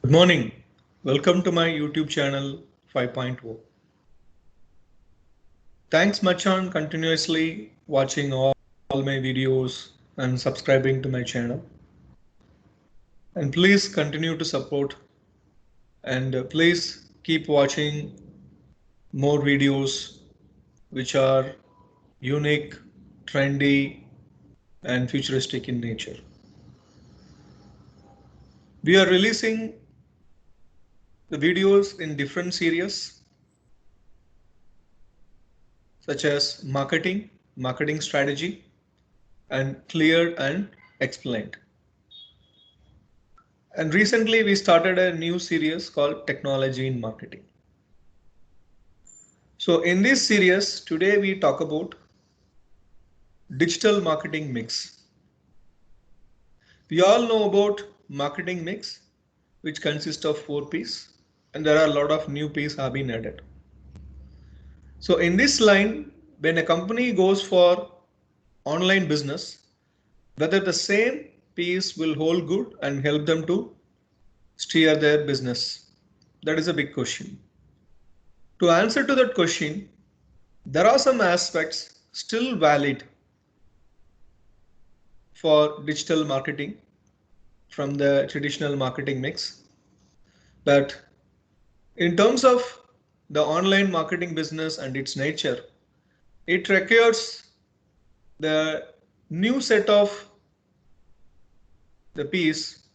Good morning. Welcome to my YouTube channel 5.0. Thanks much on continuously watching all my videos and subscribing to my channel. And please continue to support and please keep watching more videos which are unique, trendy and futuristic in nature. We are releasing the videos in different series such as marketing strategy, and cleared and explained. And recently we started a new series called Technology in Marketing. So in this series, today we talk about digital marketing mix. We all know about marketing mix, which consists of 4 P's, and there are a lot of new P's have been added. So in this line, when a company goes for online business, whether the same P's will hold good and help them to steer their business. That is a big question. To answer to that question, there are some aspects still valid for digital marketing from the traditional marketing mix. But in terms of the online marketing business and its nature, it requires the new set of the piece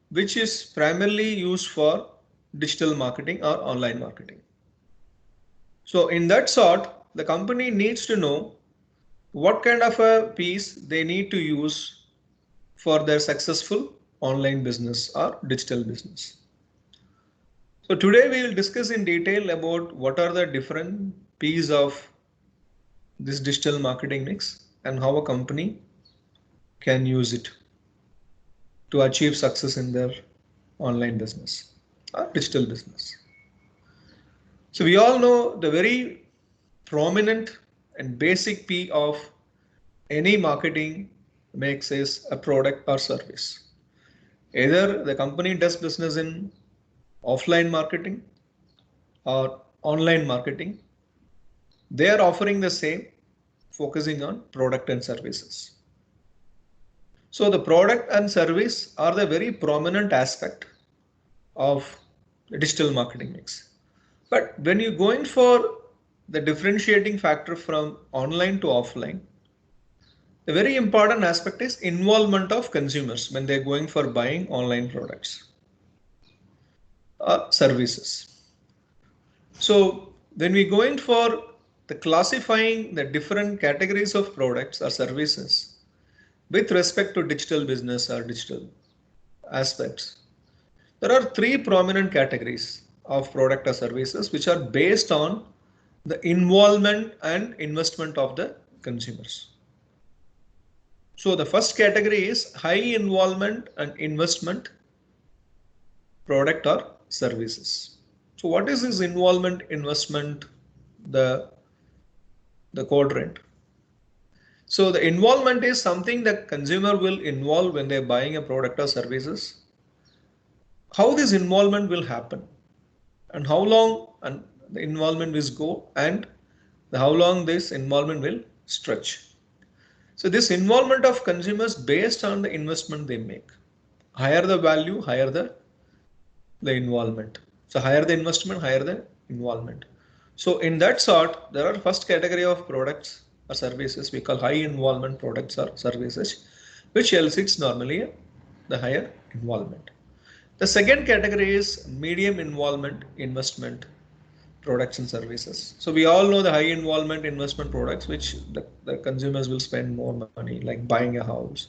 which is primarily used for digital marketing or online marketing. So in that sort, the company needs to know what kind of a piece they need to use for their successful online business or digital business. So today we will discuss in detail about what are the different pieces of this digital marketing mix and how a company can use it to achieve success in their online business or digital business. So we all know the very prominent and basic P of any marketing mix is a product or service. Either the company does business in offline marketing or online marketing, they are offering the same, focusing on product and services. So the product and service are the very prominent aspect of the digital marketing mix. But when you go in for the differentiating factor from online to offline, the very important aspect is involvement of consumers when they're going for buying online products or services. So when we go in for the classifying the different categories of products or services with respect to digital business or digital aspects, there are 3 prominent categories of product or services which are based on the involvement and investment of the consumers. So the first category is high involvement and investment product or services. So what is this involvement, investment, the quadrant? So the involvement is something that consumer will involve when they're buying a product or services. How this involvement will happen and how long and the involvement will go and how long this involvement will stretch. So this involvement of consumers based on the investment they make. Higher the value, higher the involvement. So higher the investment, higher the involvement. So in that sort, there are first category of products or services we call high involvement products or services, which elicits normally the higher involvement. The second category is medium involvement investment products and services. So we all know the high involvement investment products which the consumers will spend more money, like buying a house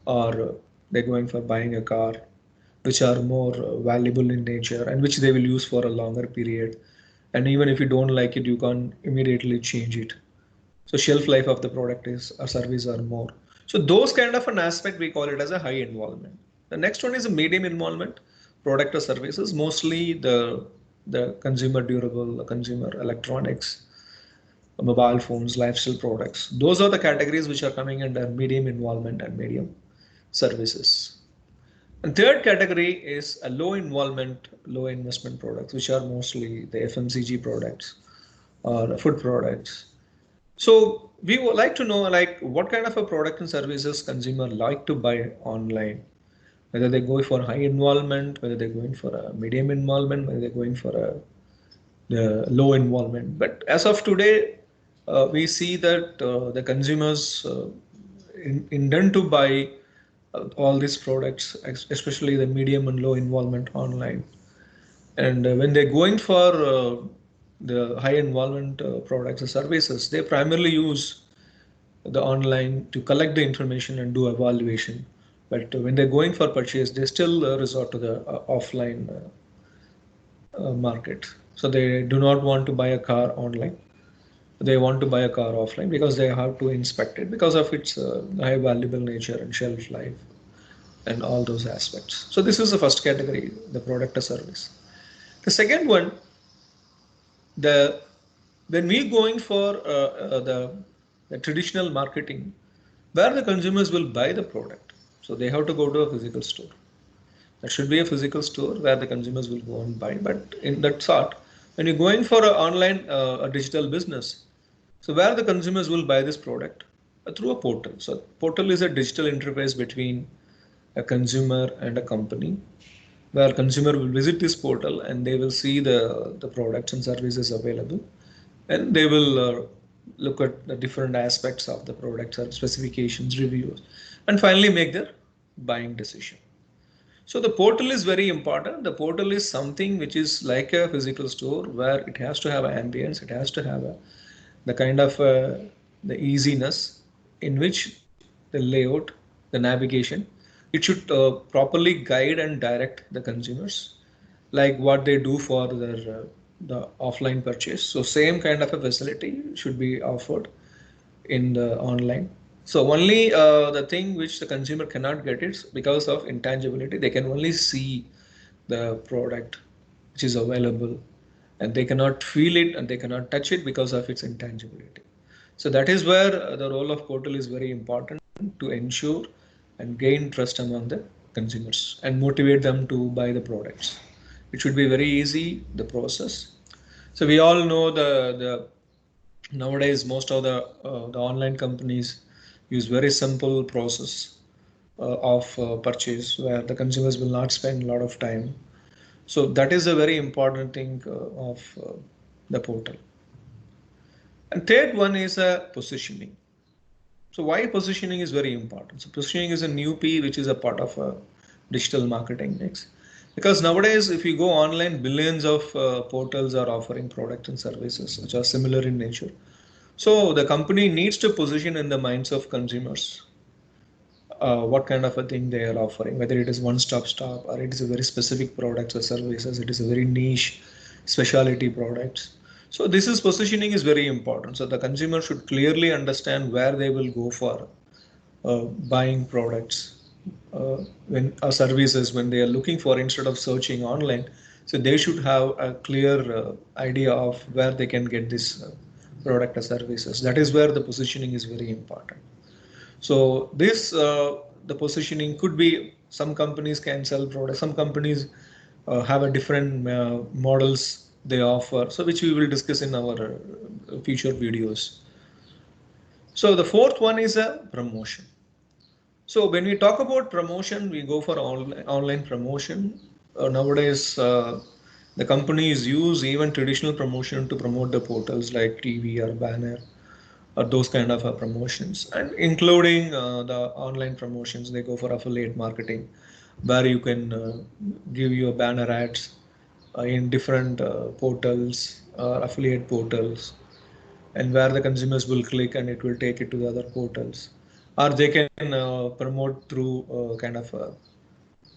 or they're going for buying a car, which are more valuable in nature and which they will use for a longer period. And even if you don't like it, you can immediately change it. So shelf life of the product is or service are more. So those kind of an aspect we call it as a high involvement. The next one is a medium involvement product or services, mostly the consumer durable, the consumer electronics, mobile phones, lifestyle products. Those are the categories which are coming under medium involvement and medium services. And third category is a low involvement, low investment products, which are mostly the FMCG products or food products. So we would like to know like what kind of a product and services consumer like to buy online, whether they go for high involvement, whether they're going for a medium involvement, whether they're going for a low involvement. But as of today, we see that the consumers intend to buy all these products, especially the medium and low involvement online. And when they're going for the high involvement products or services, they primarily use the online to collect the information and do evaluation. But when they're going for purchase, they still resort to the offline market. So they do not want to buy a car online. They want to buy a car offline because they have to inspect it because of its high valuable nature and shelf life and all those aspects. So this is the first category, the product or service. The second one, the when we going for the traditional marketing, where the consumers will buy the product, so they have to go to a physical store. There should be a physical store where the consumers will go and buy. But in that sort, when you're going for an online a digital business, so where the consumers will buy this product through a portal. So portal is a digital interface between a consumer and a company, where consumer will visit this portal and they will see the products and services available, and they will look at the different aspects of the products or specifications, reviews, and finally make their buying decision. So the portal is very important. The portal is something which is like a physical store where it has to have an ambience, it has to have the kind of the easiness in which the layout, the navigation, it should properly guide and direct the consumers like what they do for their the offline purchase. So same kind of a facility should be offered in the online. So only the thing which the consumer cannot get is because of intangibility. They can only see the product which is available, and they cannot feel it and they cannot touch it because of its intangibility. So that is where the role of portal is very important to ensure and gain trust among the consumers and motivate them to buy the products. It should be very easy, the process. So we all know the nowadays most of the online companies use very simple process of purchase where the consumers will not spend a lot of time. So that is a very important thing of the portal. And third one is positioning. So why positioning is very important? So positioning is a new P which is a part of a digital marketing mix. Because nowadays, if you go online, billions of portals are offering products and services which are similar in nature. So the company needs to position in the minds of consumers what kind of a thing they are offering, whether it is one-stop shop or it is a very specific products or services, it is a very niche specialty products. So this is positioning is very important. So the consumer should clearly understand where they will go for buying products when services when they are looking for instead of searching online. So they should have a clear idea of where they can get this product or services. That is where the positioning is very important. So this the positioning could be some companies can sell products, some companies have a different models they offer. So which we will discuss in our future videos. So the fourth one is a promotion. So when we talk about promotion, we go for online promotion. Nowadays, the companies use even traditional promotion to promote the portals like TV or banner or those kind of promotions, and including the online promotions. They go for affiliate marketing, where you can give your banner ads in different portals or affiliate portals, and where the consumers will click and it will take it to the other portals, or they can promote through kind of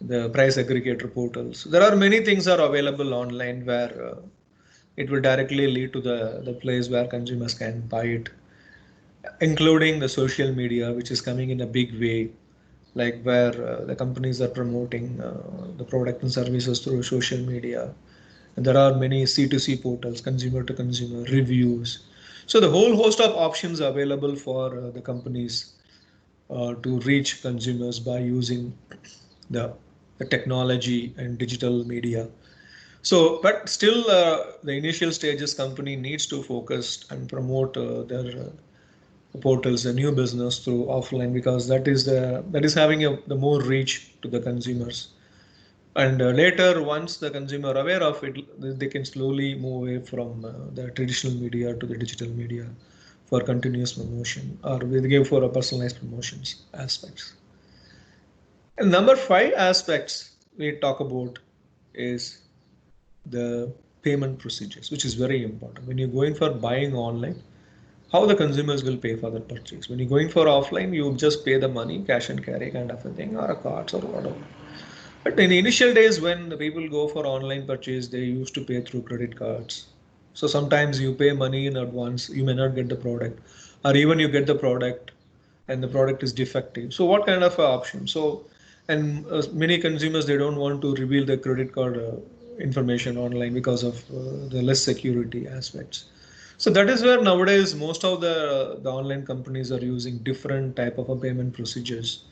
the price aggregator portals. There are many things are available online where it will directly lead to the place where consumers can buy it, including the social media, which is coming in a big way, like where the companies are promoting the product and services through social media. And there are many C2C portals, consumer to consumer reviews. So the whole host of options available for the companies to reach consumers by using the the technology and digital media. So, but still, the initial stages company needs to focus and promote their portals, a new business through offline, because that is having the more reach to the consumers. And later, once the consumer aware of it, they can slowly move away from the traditional media to the digital media for continuous promotion, or we give for a personalized promotions aspects. And number five aspects we talk about is the payment procedures, which is very important. When you're going for buying online, how the consumers will pay for the purchase. When you're going for offline, you just pay the money, cash and carry kind of a thing, or a cards or whatever. But in the initial days when the people go for online purchase, they used to pay through credit cards. So sometimes you pay money in advance, you may not get the product, or even you get the product and the product is defective. So what kind of option? So, and many consumers, they don't want to reveal their credit card information online because of the less security aspects. So that is where nowadays most of the online companies are using different type of a payment procedures.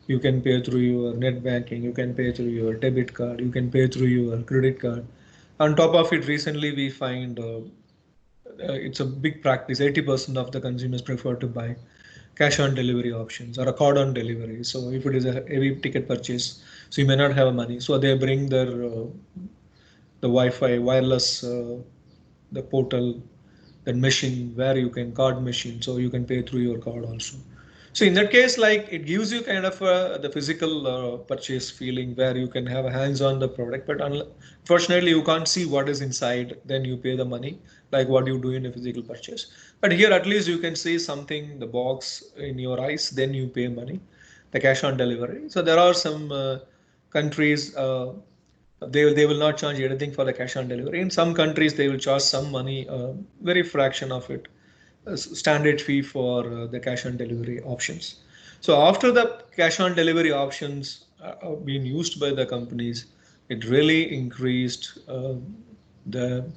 You can pay through your net banking, you can pay through your debit card, you can pay through your credit card. On top of it, recently we find it's a big practice. 80% of the consumers prefer to buy cash on delivery options or a card on delivery. So if it is a heavy ticket purchase, so you may not have money, so they bring their the Wi-Fi wireless the portal, that machine where you can card machine, so you can pay through your card also. So in that case, like it gives you kind of the physical purchase feeling where you can have a hands on the product, but unfortunately you can't see what is inside. Then you pay the money like what you do in a physical purchase. But here at least you can see something, the box in your eyes. Then you pay money, the cash on delivery. So there are some countries. They will not charge anything for the cash on delivery. In some countries, they will charge some money, very fraction of it, standard fee for the cash on delivery options. So after the cash on delivery options are being used by the companies, it really increased the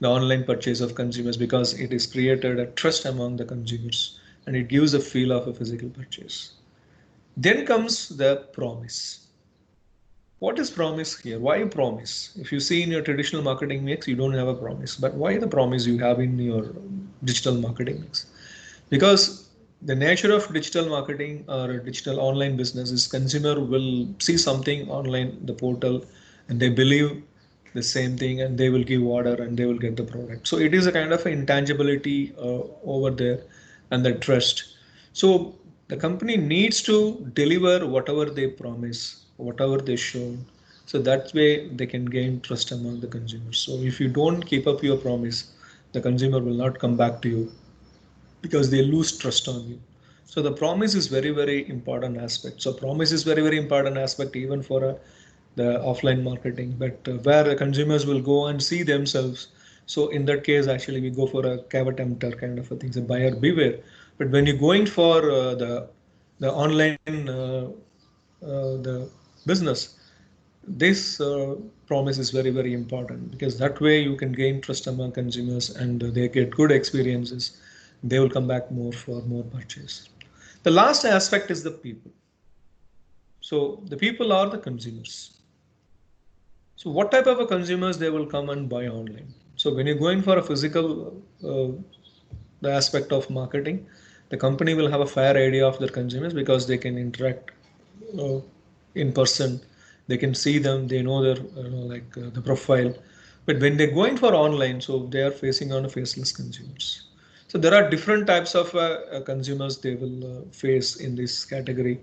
the online purchase of consumers, because it is created a trust among the consumers and it gives a feel of a physical purchase. Then comes the promise. What is promise here? Why promise? If you see in your traditional marketing mix, you don't have a promise. But why the promise you have in your digital marketing mix? Because the nature of digital marketing or digital online business is consumer will see something online, the portal, and they believe the same thing and they will give order and they will get the product. So it is a kind of intangibility over there and the trust. So the company needs to deliver whatever they promise, whatever they show. So that way they can gain trust among the consumers. So if you don't keep up your promise, the consumer will not come back to you because they lose trust on you. So the promise is very, very important aspect. So promise is very, very important aspect even for the offline marketing, but where the consumers will go and see themselves. So in that case, actually we go for a cave tempter kind of a thing, a buyer beware. But when you're going for the online the business, this promise is very, very important, because that way you can gain trust among consumers and they get good experiences. They will come back more for more purchase. The last aspect is the people. So the people are the consumers. So what type of a consumers they will come and buy online? So when you're going for a physical the aspect of marketing, the company will have a fair idea of their consumers because they can interact uh, in person. They can see them. They know their like the profile. But when they're going for online, so they are facing on a faceless consumers. So there are different types of consumers they will face in this category,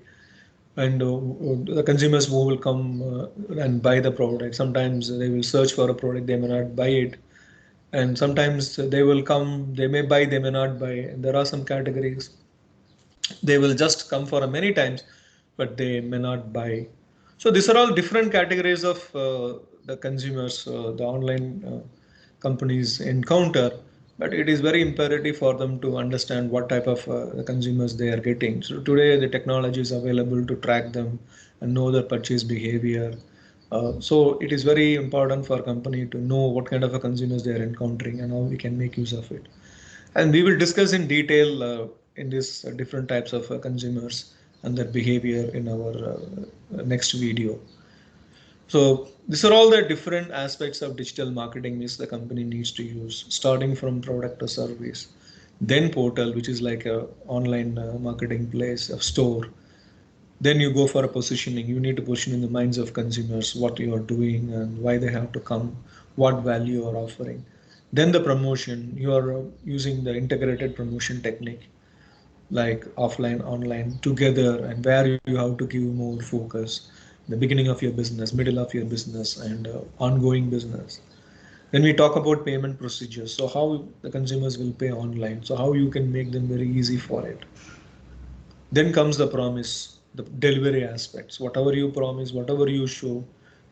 and the consumers who will come and buy the product. Sometimes they will search for a product, they may not buy it, and sometimes they will come, they may buy, they may not buy. And there are some categories they will just come for many times, but they may not buy. So these are all different categories of the consumers the online companies encounter, but it is very imperative for them to understand what type of consumers they are getting. So today the technology is available to track them and know their purchase behavior. So it is very important for a company to know what kind of a consumers they are encountering and how we can make use of it. And we will discuss in detail in this different types of consumers and their behavior in our next video. So these are all the different aspects of digital marketing which the company needs to use, starting from product or service, then portal, which is like a online marketing place, a store. Then you go for a positioning. You need to position in the minds of consumers what you are doing and why they have to come, what value you are offering. Then the promotion. You are using the integrated promotion technique like offline, online together, and where you have to give more focus. The beginning of your business, middle of your business, and ongoing business. Then we talk about payment procedures. So how the consumers will pay online. So how you can make them very easy for it. Then comes the promise, the delivery aspects. Whatever you promise, whatever you show,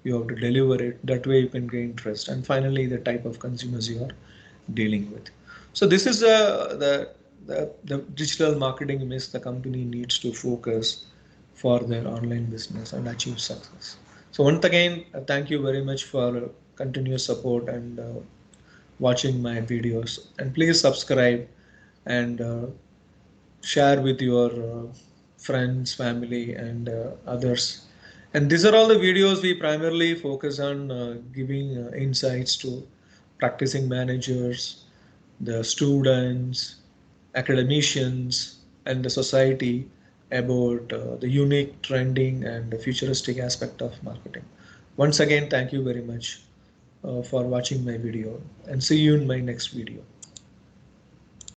you have to deliver it. That way you can gain trust. And finally, the type of consumers you are dealing with. So this is the digital marketing mix the company needs to focus for their online business and achieve success. So once again, thank you very much for continuous support and watching my videos. And please subscribe and share with your friends, family, and others. And these are all the videos we primarily focus on giving insights to practicing managers, the students, academicians, and the society about the unique, trending, and futuristic aspect of marketing. Once again, thank you very much for watching my video and see you in my next video.